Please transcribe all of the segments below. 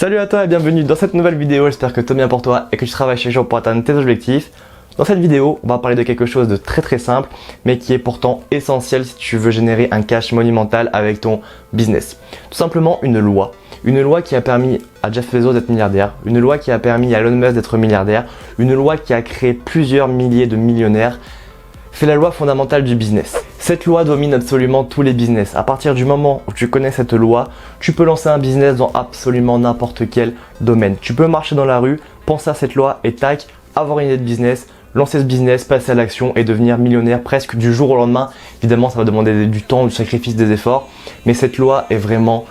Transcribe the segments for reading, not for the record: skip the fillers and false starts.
Salut à toi et bienvenue dans cette nouvelle vidéo, j'espère que tout va bien pour toi et que tu travailles chaque jour pour atteindre tes objectifs. Dans cette vidéo, on va parler de quelque chose de très simple, mais qui est pourtant essentiel si tu veux générer un cash monumental avec ton business. Tout simplement une loi. Une loi qui a permis à Jeff Bezos d'être milliardaire, une loi qui a permis à Elon Musk d'être milliardaire, une loi qui a créé plusieurs milliers de millionnaires. C'est la loi fondamentale du business. Cette loi domine absolument tous les business. À partir du moment où tu connais cette loi, tu peux lancer un business dans absolument n'importe quel domaine. Tu peux marcher dans la rue, penser à cette loi et tac, avoir une idée de business, lancer ce business, passer à l'action et devenir millionnaire presque du jour au lendemain. Évidemment, ça va demander du temps, du sacrifice, des efforts, mais cette loi est vraiment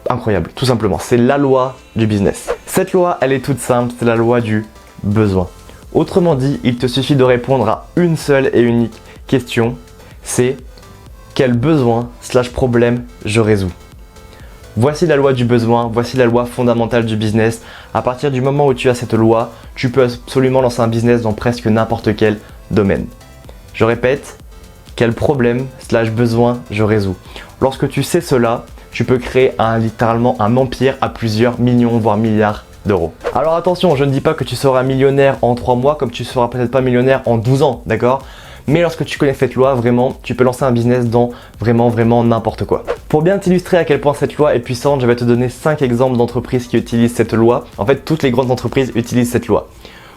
incroyable, tout simplement. C'est la loi du business. Cette loi, elle est toute simple, c'est la loi du besoin. Autrement dit, il te suffit de répondre à une seule et unique question, c'est quel besoin / problème je résous. Voici la loi du besoin, voici la loi fondamentale du business. À partir du moment où tu as cette loi, tu peux absolument lancer un business dans presque n'importe quel domaine. Je répète, quel problème / besoin je résous. Lorsque tu sais cela, tu peux créer littéralement un empire à plusieurs millions voire milliards d'euros. Alors attention, je ne dis pas que tu seras millionnaire en 3 mois comme tu seras peut-être pas millionnaire en 12 ans, d'accord ? Mais lorsque tu connais cette loi, vraiment, tu peux lancer un business dans vraiment n'importe quoi. Pour bien t'illustrer à quel point cette loi est puissante, je vais te donner 5 exemples d'entreprises qui utilisent cette loi. En fait, toutes les grandes entreprises utilisent cette loi.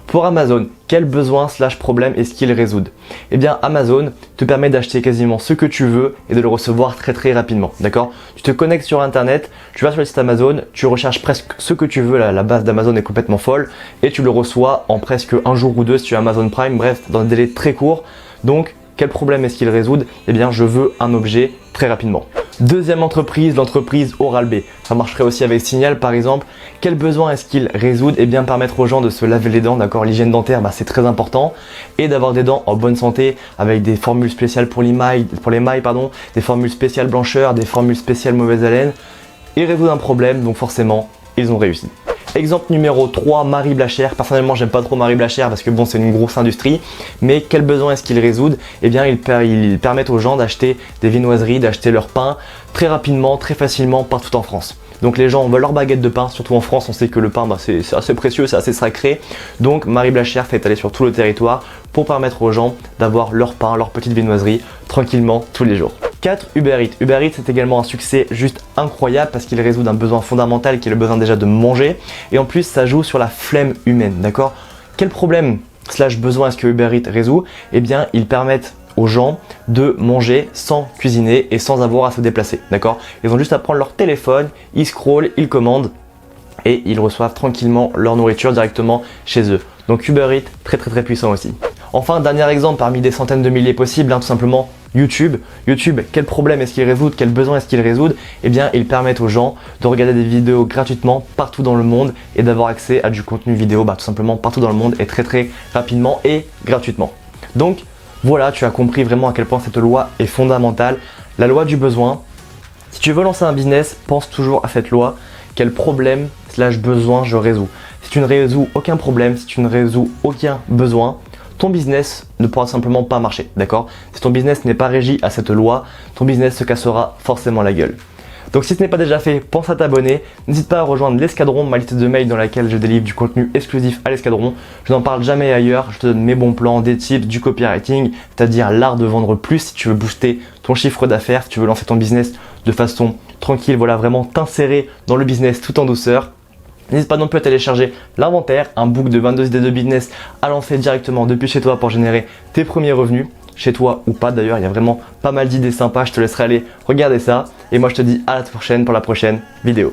Pour Amazon, quel besoin / problème est-ce qu'ils résoudent? Eh bien, Amazon te permet d'acheter quasiment ce que tu veux et de le recevoir très rapidement, d'accord? Tu te connectes sur internet, tu vas sur le site Amazon, tu recherches presque ce que tu veux, la base d'Amazon est complètement folle et tu le reçois en presque un jour ou deux si tu as Amazon Prime, bref, dans des délais très courts. Donc, quel problème est-ce qu'ils résoudent? Eh bien, je veux un objet très rapidement. Deuxième entreprise, l'entreprise Oral-B. Ça marcherait aussi avec Signal par exemple. Quel besoin est-ce qu'ils résoudent? Eh bien, permettre aux gens de se laver les dents, d'accord? L'hygiène dentaire, c'est très important. Et d'avoir des dents en bonne santé avec des formules spéciales pour les mailles, des formules spéciales blancheur, des formules spéciales mauvaise haleine. Ils résoudent un problème, donc forcément, ils ont réussi. Exemple numéro 3, Marie Blachère. Personnellement, j'aime pas trop Marie Blachère parce que bon, c'est une grosse industrie. Mais quel besoin est-ce qu'ils résoudent? Eh bien, ils permettent aux gens d'acheter des viennoiseries, d'acheter leur pain très rapidement, très facilement partout en France. Donc les gens veulent leur baguette de pain, surtout en France, on sait que le pain c'est assez précieux, c'est assez sacré. Donc Marie Blachère fait étaler sur tout le territoire pour permettre aux gens d'avoir leur pain, leur petite viennoiserie tranquillement tous les jours. 4. Uber Eats. Uber Eats c'est également un succès juste incroyable parce qu'il résout un besoin fondamental qui est le besoin déjà de manger et en plus ça joue sur la flemme humaine, d'accord? Quel problème / besoin est-ce que Uber Eats résout? Eh bien ils permettent aux gens de manger sans cuisiner et sans avoir à se déplacer, d'accord? Ils ont juste à prendre leur téléphone, ils scrollent, ils commandent et ils reçoivent tranquillement leur nourriture directement chez eux. Donc Uber Eats, très puissant aussi. Enfin, dernier exemple parmi des centaines de milliers possibles, tout simplement YouTube. YouTube, quel problème est-ce qu'ils résoudent? Quel besoin est-ce qu'ils résoudent? Eh bien, ils permettent aux gens de regarder des vidéos gratuitement partout dans le monde et d'avoir accès à du contenu vidéo tout simplement partout dans le monde et très rapidement et gratuitement. Donc, voilà, tu as compris vraiment à quel point cette loi est fondamentale. La loi du besoin. Si tu veux lancer un business, pense toujours à cette loi. Quel problème / besoin je résous? Si tu ne résous aucun problème, si tu ne résous aucun besoin, ton business ne pourra simplement pas marcher, d'accord? Si ton business n'est pas régi à cette loi, ton business se cassera forcément la gueule. Donc si ce n'est pas déjà fait, pense à t'abonner. N'hésite pas à rejoindre l'escadron, ma liste de mails dans laquelle je délivre du contenu exclusif à l'escadron. Je n'en parle jamais ailleurs, je te donne mes bons plans, des tips, du copywriting, c'est-à-dire l'art de vendre plus si tu veux booster ton chiffre d'affaires, si tu veux lancer ton business de façon tranquille, voilà, vraiment t'insérer dans le business tout en douceur. N'hésite pas non plus à télécharger l'inventaire, un book de 22 idées de business à lancer directement depuis chez toi pour générer tes premiers revenus. Chez toi ou pas d'ailleurs, il y a vraiment pas mal d'idées sympas, je te laisserai aller regarder ça. Et moi je te dis à la prochaine pour la prochaine vidéo.